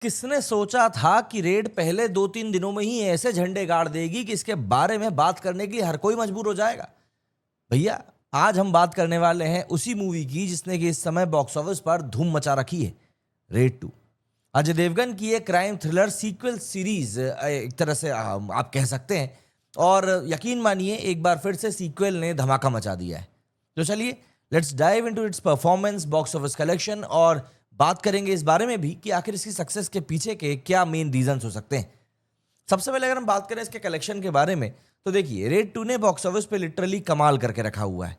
किसने सोचा था कि रेड पहले 2-3 दिनों में ही ऐसे झंडे गाड़ देगी कि इसके बारे में बात करने के लिए हर कोई मजबूर हो जाएगा। भैया, आज हम बात करने वाले हैं उसी मूवी की जिसने कि इस समय बॉक्स ऑफिस पर धूम मचा रखी है, रेड 2। अजय देवगन की एक क्राइम थ्रिलर सीक्वल सीरीज एक तरह से आप कह सकते हैं। और यकीन मानिए एक बार फिर से सीक्वल ने धमाका मचा दिया है। तो चलिए, let's dive into its performance, box office collection और बात करेंगे इस बारे में भी कि आखिर इसकी सक्सेस के पीछे के क्या मेन रीजंस हो सकते हैं। सबसे पहले अगर हम बात करें इसके कलेक्शन के बारे में, तो देखिए रेड 2 ने बॉक्स ऑफिस पे लिटरली कमाल करके रखा हुआ है।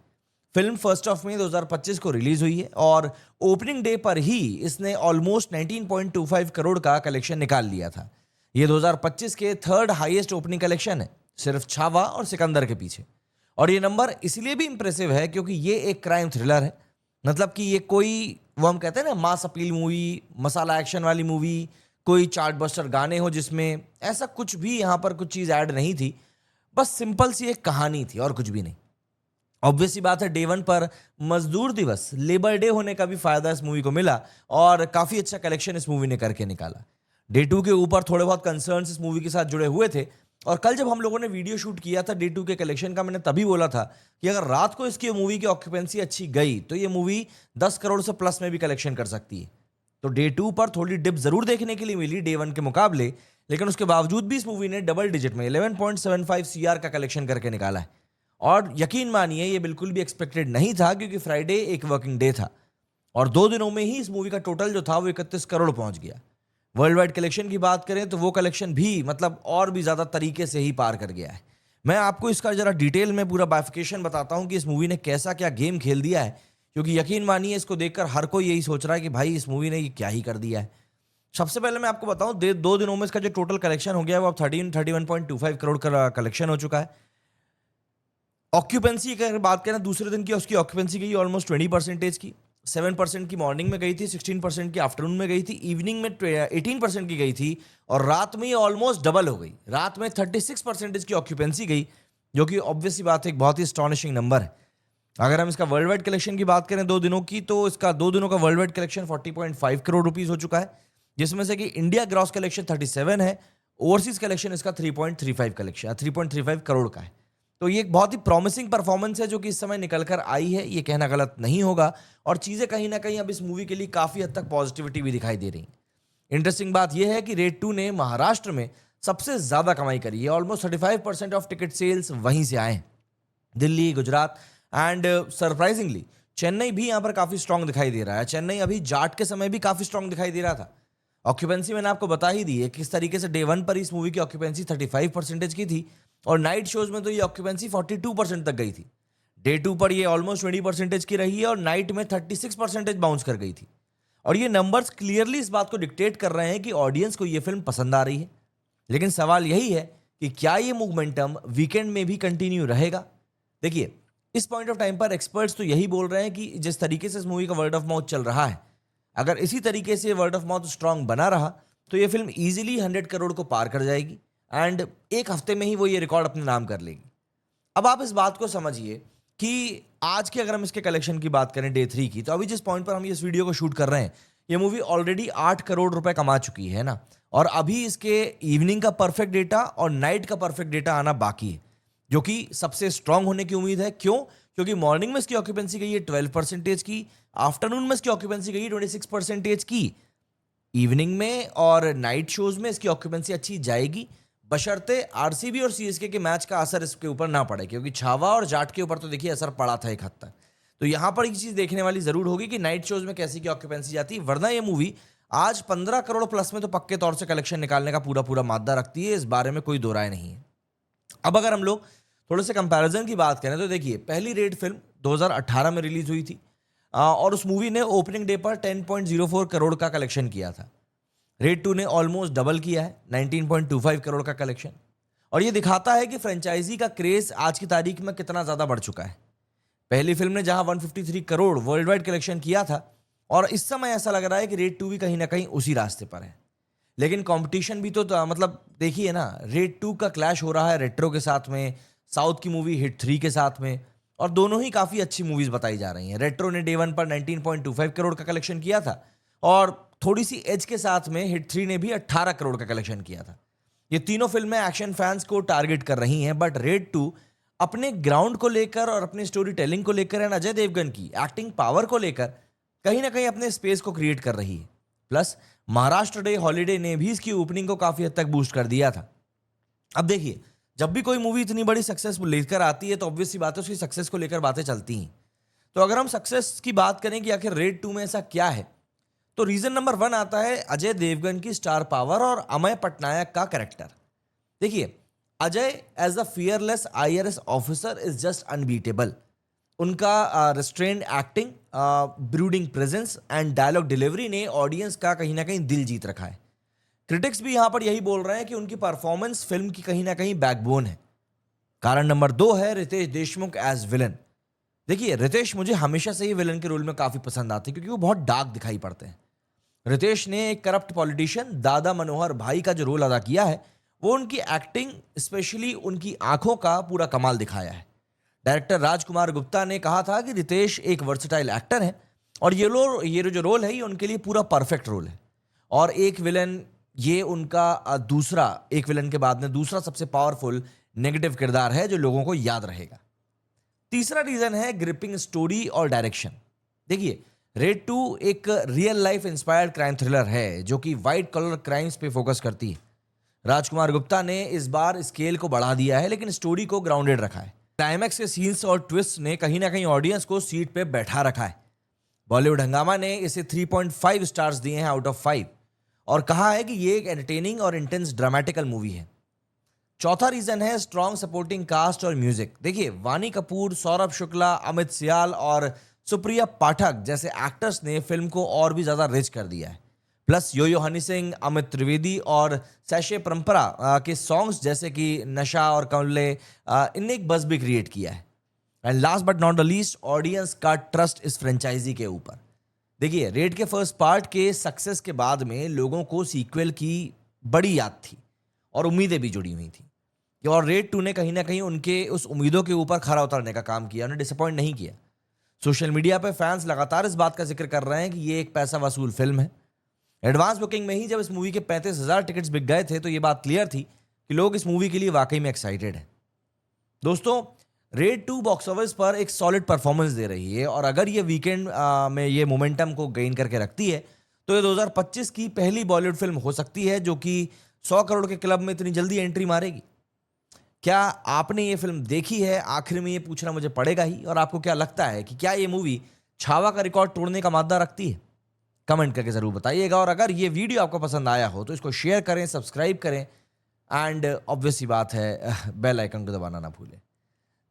फिल्म 1 ऑफ मई 2025 को रिलीज हुई है और ओपनिंग डे पर ही इसने ऑलमोस्ट 19.25 करोड़ का कलेक्शन निकाल लिया था। ये 2025 के थर्ड हाईएस्ट ओपनिंग कलेक्शन है, सिर्फ छावा और सिकंदर के पीछे। और ये नंबर इसलिए भी इंप्रेसिव है क्योंकि ये एक क्राइम थ्रिलर है। मतलब कि ये कोई, वो हम कहते हैं ना, मास अपील मूवी, मसाला एक्शन वाली मूवी, कोई चार्टबस्टर गाने हो जिसमें, ऐसा कुछ भी यहाँ पर कुछ चीज़ ऐड नहीं थी। बस सिंपल सी एक कहानी थी और कुछ भी नहीं। ऑब्वियस सी बात है, डे 1 पर मजदूर दिवस, लेबर डे होने का भी फायदा इस मूवी को मिला और काफ़ी अच्छा कलेक्शन इस मूवी ने करके निकाला। डे 2 के ऊपर थोड़े बहुत कंसर्न्स इस मूवी के साथ जुड़े हुए थे। और कल जब हम लोगों ने वीडियो शूट किया था डे 2 के कलेक्शन का, मैंने तभी बोला था कि अगर रात को इसकी मूवी की ऑक्यूपेंसी अच्छी गई तो ये मूवी 10 करोड़ से प्लस में भी कलेक्शन कर सकती है। तो डे 2 पर थोड़ी डिप जरूर देखने के लिए मिली डे 1 के मुकाबले, लेकिन उसके बावजूद भी इस मूवी ने डबल डिजिट में 11.75 सीआर का कलेक्शन करके निकाला है। और यकीन मानिए ये बिल्कुल भी एक्सपेक्टेड नहीं था क्योंकि फ्राइडे एक वर्किंग डे था और 2 दिनों में ही इस मूवी का टोटल जो था वो 31 करोड़ पहुंच गया। वर्ल्ड वाइड कलेक्शन की बात करें तो वो कलेक्शन भी मतलब और भी ज्यादा तरीके से ही पार कर गया है। मैं आपको इसका जरा डिटेल में पूरा बाइफिकेशन बताता हूं कि इस मूवी ने कैसा क्या गेम खेल दिया है, क्योंकि यकीन मानिए इसको देखकर हर कोई यही सोच रहा है कि भाई इस मूवी ने ये क्या ही कर दिया है। सबसे पहले मैं आपको बताऊं, 2 दिनों में इसका जो टोटल कलेक्शन हो गया है वो अब 31.25 करोड़ का कलेक्शन हो चुका है। ऑक्यूपेंसी की अगर बात करें दूसरे दिन की, उसकी ऑक्यूपेंसी गई ऑलमोस्ट 20% की। 7% की मॉर्निंग में गई थी, 16% की आफ्टरनून में गई थी, इवनिंग में 18% की गई थी और रात में ऑलमोस्ट डबल हो गई। रात में 36% की ऑक्यूपेंसी गई, जो कि ऑब्वियसली बात है एक बहुत ही स्टॉनिशिंग नंबर है। अगर हम इसका वर्ल्ड वाइड कलेक्शन की बात करें 2 दिनों की, तो इसका 2 दिनों का world wide collection 40.5 crore rupees हो चुका है, जिसमें से कि इंडिया ग्रॉस कलेक्शन 37 है, ओवरसीज कलेक्शन इसका 3.35 करोड़ का है। तो ये एक बहुत ही प्रॉमिसिंग परफॉर्मेंस है जो कि इस समय निकल कर आई है, ये कहना गलत नहीं होगा। और चीजें कहीं ना कहीं अब इस मूवी के लिए काफी हद तक पॉजिटिविटी भी दिखाई दे रही है। इंटरेस्टिंग बात यह है कि रेड 2 ने महाराष्ट्र में सबसे ज्यादा कमाई करी है। ऑलमोस्ट 35% ऑफ टिकट सेल्स वहीं से आए हैं। दिल्ली, गुजरात एंड सरप्राइजिंगली चेन्नई भी यहां पर काफी स्ट्रांग दिखाई दे रहा है। चेन्नई अभी जाट के समय भी काफी स्ट्रांग दिखाई दे रहा था। ऑक्यूपेंसी मैंने आपको बता ही दी है किस तरीके से डे 1 पर इस मूवी की ऑक्यूपेंसी 35% की थी और नाइट शोज में तो ये ऑक्यूपेंसी 42% तक गई थी। डे 2 पर ये ऑलमोस्ट 20% की रही है और नाइट में 36% बाउंस कर गई थी। और ये नंबर्स क्लियरली इस बात को डिक्टेट कर रहे हैं कि ऑडियंस को ये फिल्म पसंद आ रही है। लेकिन सवाल यही है कि क्या ये मोमेंटम वीकेंड में भी कंटिन्यू रहेगा। देखिए, इस पॉइंट ऑफ टाइम पर एक्सपर्ट्स तो यही बोल रहे हैं कि जिस तरीके से इस मूवी का वर्ड ऑफ माउथ चल रहा है, अगर इसी तरीके से वर्ड ऑफ माउथ स्ट्रांग बना रहा तो ये फिल्म इजीली 100 करोड़ को पार कर जाएगी एंड एक हफ्ते में ही वो ये रिकॉर्ड अपने नाम कर लेगी। अब आप इस बात को समझिए कि आज की अगर हम इसके कलेक्शन की बात करें डे 3 की, तो अभी जिस पॉइंट पर हम इस वीडियो को शूट कर रहे हैं, ये मूवी ऑलरेडी 8 करोड़ रुपए कमा चुकी है ना। और अभी इसके इवनिंग का परफेक्ट डेटा और नाइट का परफेक्ट डेटा आना बाकी है, जो कि सबसे स्ट्रांग होने की उम्मीद है। क्यों? क्योंकि मॉर्निंग में इसकी ऑक्यूपेंसी गई है 12% की, आफ्टरनून में इसकी ऑक्यूपेंसी गई है 26% की, इवनिंग में और नाइट शोज में इसकी ऑक्यूपेंसी अच्छी जाएगी, बशर्ते आरसीबी और सीएसके के मैच का असर इसके ऊपर ना पड़े, क्योंकि छावा और जाट के ऊपर तो देखिए असर पड़ा था एक हद तक। तो यहां पर एक चीज देखने वाली जरूर होगी कि नाइट शोज में कैसी की ऑक्यूपेंसी जाती है, वरना ये मूवी आज 15 करोड़ प्लस में तो पक्के तौर से कलेक्शन निकालने का पूरा पूरा मादा रखती है, इस बारे में कोई दो राय नहीं है। अब अगर हम लोग थोड़े से कंपैरिजन की बात करें तो देखिए, पहली रेड फिल्म 2018 में रिलीज हुई थी और उस मूवी ने ओपनिंग डे पर 10.04 करोड़ का कलेक्शन किया था। रेड 2 ने ऑलमोस्ट डबल किया है, 19.25 करोड़ का कलेक्शन। और ये दिखाता है कि फ्रेंचाइजी का क्रेज आज की तारीख में कितना ज्यादा बढ़ चुका है। पहली फिल्म ने जहां 153 करोड़ वर्ल्ड वाइड कलेक्शन किया था, और इस समय ऐसा लग रहा है कि रेड 2 भी कहीं ना कहीं उसी रास्ते पर है। लेकिन कंपटीशन भी तो मतलब देखिए ना, रेड 2 का क्लैश हो रहा है रेट्रो के साथ में, साउथ की मूवी हिट 3 के साथ में, और दोनों ही काफी अच्छी मूवीज बताई जा रही हैं। रेट्रो ने डे 1 पर 19.25 करोड़ का कलेक्शन किया था और थोड़ी सी एज के साथ में हिट 3 ने भी 18 करोड़ का कलेक्शन किया था। ये तीनों फिल्में एक्शन फैंस को टारगेट कर रही हैं, बट रेड 2 अपने ग्राउंड को लेकर और अपनी स्टोरी टेलिंग को लेकर एंड अजय देवगन की एक्टिंग पावर को लेकर कहीं ना कहीं अपने स्पेस को क्रिएट कर रही है। प्लस महाराष्ट्र डे हॉलीडे ने भी इसकी ओपनिंग को काफी हद तक बूस्ट कर दिया था। अब देखिए, जब भी कोई मूवी इतनी बड़ी सक्सेस लेकर आती है तो ऑब्वियस सी बात है उसकी सक्सेस को लेकर बातें चलती हैं। तो अगर हम सक्सेस की बात करें कि आखिर रेड 2 में ऐसा क्या है, तो रीजन नंबर 1 आता है अजय देवगन की स्टार पावर और अमय पटनायक का कैरेक्टर। देखिए, Ajay as a fearless IRS officer is just unbeatable. उनका restrained acting, brooding presence and dialogue delivery ने ऑडियंस का कहीं ना कहीं दिल जीत रखा है। क्रिटिक्स भी यहां पर यही बोल रहे हैं कि उनकी परफॉर्मेंस फिल्म की कहीं ना कहीं बैकबोन है। कारण नंबर 2 है रितेश देशमुख एज विलन। देखिए, रितेश मुझे हमेशा से ही विलन के रोल में काफी पसंद आते हैं क्योंकि वो बहुत डार्क दिखाई पड़ते हैं। रितेश ने एक करप्ट पॉलिटिशियन दादा मनोहर भाई का जो रोल अदा किया है, वो उनकी एक्टिंग, स्पेशली उनकी आंखों का पूरा कमाल दिखाया है। डायरेक्टर राजकुमार गुप्ता ने कहा था कि रितेश एक वर्सेटाइल एक्टर है और ये जो रोल है ये उनके लिए पूरा परफेक्ट रोल है। और एक विलन, ये उनका एक विलन के बाद में दूसरा सबसे पावरफुल नेगेटिव किरदार है जो लोगों को याद रहेगा। तीसरा रीजन है ग्रिपिंग स्टोरी और डायरेक्शन। देखिए, रेड 2 एक real life inspired crime thriller है जो कि वाइट कॉलर क्राइम्स पे फोकस करती है। राजकुमार गुप्ता ने इस बार स्केल को बढ़ा दिया है लेकिन स्टोरी को ग्राउंडेड रखा है। क्लाइमैक्स के सीन्स और ट्विस्ट ने कहीं ना कहीं ऑडियंस को सीट पे बैठा रखा है। बॉलीवुड हंगामा ने इसे 3.5 स्टार्स दिए हैं आउट ऑफ 5 और कहा है कि ये एक एंटरटेनिंग और इंटेंस ड्रामेटिकल मूवी है। चौथा रीजन है स्ट्रॉन्ग सपोर्टिंग कास्ट और म्यूजिक। देखिए, वानी कपूर, सौरभ शुक्ला, अमित सियाल और सुप्रिया पाठक जैसे एक्टर्स ने फिल्म को और भी ज्यादा रिच कर दिया है। प्लस यो हनी सिंह, अमित त्रिवेदी और सैशे परंपरा के सॉन्ग्स जैसे कि नशा और कमले, इनने एक बज़ भी क्रिएट किया है। And last but not the least, audience का ट्रस्ट इस फ्रेंचाइजी के ऊपर। देखिए, रेड के फर्स्ट पार्ट के सक्सेस के बाद में लोगों को सीक्वल की बड़ी याद थी और उम्मीदें भी जुड़ी हुई थी और रेड 2 ने कहीं ना कहीं उनके उस उम्मीदों के ऊपर खरा उतरने का काम किया, उन्हें डिसअपॉइंट नहीं किया। सोशल मीडिया पे फैंस लगातार इस बात का जिक्र कर रहे हैं कि ये एक पैसा वसूल फिल्म है। एडवांस बुकिंग में ही जब इस मूवी के 35,000 टिकट्स बिक गए थे तो ये बात क्लियर थी कि लोग इस मूवी के लिए वाकई में एक्साइटेड हैं। दोस्तों, रेड 2 बॉक्स ऑफिस पर एक सॉलिड परफॉर्मेंस दे रही है और अगर ये वीकेंड में ये मोमेंटम को गेन करके रखती है तो ये 2025 की पहली बॉलीवुड फिल्म हो सकती है जो कि 100 करोड़ के क्लब में इतनी जल्दी एंट्री मारेगी। क्या आपने ये फिल्म देखी है? आखिर में ये पूछना मुझे पड़ेगा ही। और आपको क्या लगता है कि क्या ये मूवी छावा का रिकॉर्ड तोड़ने का मादा रखती है? कमेंट करके जरूर बताइएगा। और अगर ये वीडियो आपको पसंद आया हो तो इसको शेयर करें, सब्सक्राइब करें एंड ऑब्वियस सी बात है बेल आइकन को दबाना ना भूलें।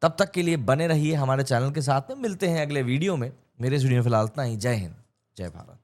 तब तक के लिए बने रहिए हमारे चैनल के साथ में। मिलते हैं अगले वीडियो में। मेरे इस वीडियो में फिलहाल इतना ही। जय हिंद, जय भारत।